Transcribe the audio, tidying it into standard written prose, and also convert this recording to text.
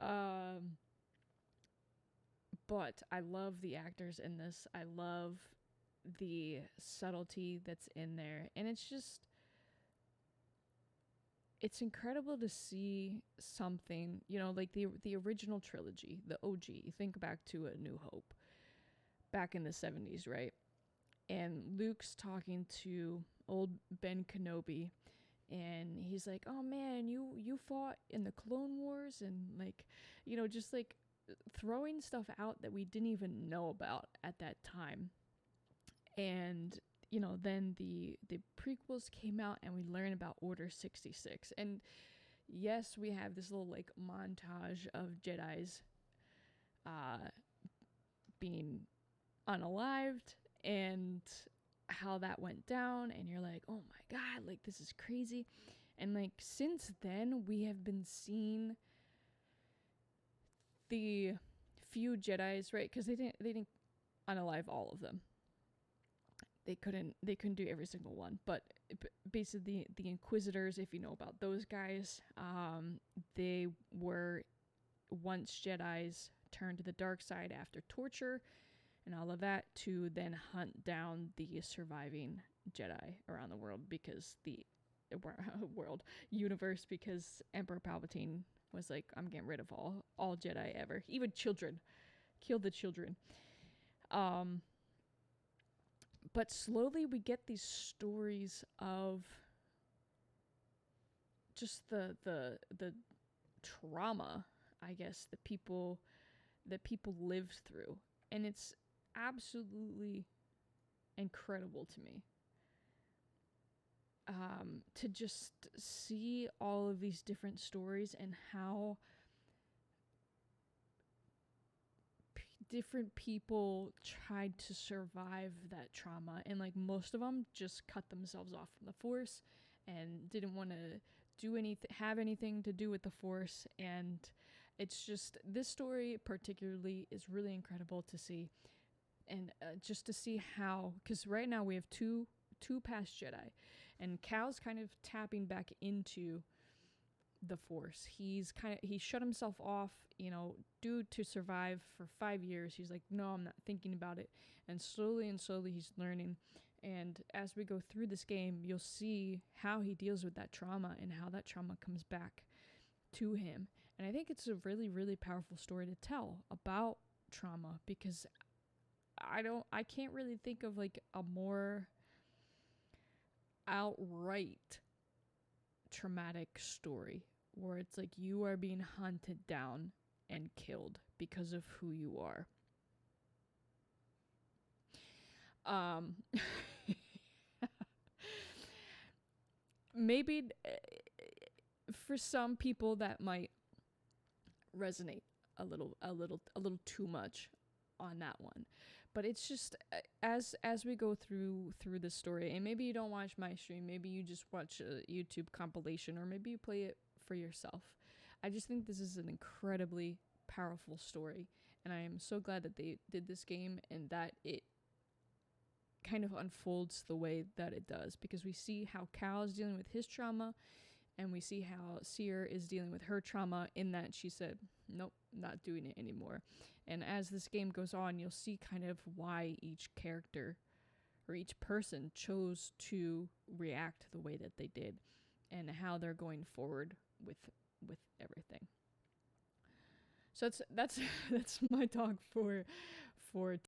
Um, but I love the actors in this. I love the subtlety that's in there, and it's incredible to see something, like the original trilogy, the OG. You think back to A New Hope, back in the 70s, right? And Luke's talking to old Ben Kenobi, and he's like, "Oh man, you fought in the Clone Wars," and like, just like throwing stuff out that we didn't even know about at that time. And then the prequels came out, and we learn about Order 66. And yes, we have this little like montage of Jedis uh, being unalived and how that went down, and you're like, oh my god, like this is crazy. And like since then we have been seeing the few Jedis, right? Because they didn't unalive all of them. They couldn't do every single one, but basically the Inquisitors, if you know about those guys, they were once Jedis turned to the dark side after torture and all of that, to then hunt down the surviving Jedi around the world, because the world universe, because Emperor Palpatine was like, I'm getting rid of all Jedi ever, even children, kill the children. But slowly we get these stories of just the trauma, I guess, that people lived through, and it's absolutely incredible to me, to just see all of these different stories and how different people tried to survive that trauma, and like most of them just cut themselves off from the Force and didn't want to have anything to do with the Force. And it's just, this story particularly is really incredible to see, and just to see how, because right now we have two past Jedi, and Cal's kind of tapping back into the Force. He shut himself off, due to survive for 5 years. He's like, no, I'm not thinking about it. And slowly he's learning. And as we go through this game, you'll see how he deals with that trauma and how that trauma comes back to him. And I think it's a really, really powerful story to tell about trauma, because I can't really think of like a more outright traumatic story where it's like you are being hunted down and killed because of who you are. Maybe for some people that might resonate a little too much on that one, but it's just, as we go through the story, and maybe you don't watch my stream, maybe you just watch a YouTube compilation, or maybe you play it for yourself. I just think this is an incredibly powerful story, and I am so glad that they did this game and that it kind of unfolds the way that it does, because we see how Cal is dealing with his trauma, and we see how Cere is dealing with her trauma, in that she said, nope, not doing it anymore. And as this game goes on, you'll see kind of why each character or each person chose to react the way that they did, and how they're going forward with everything. So that's that's my talk for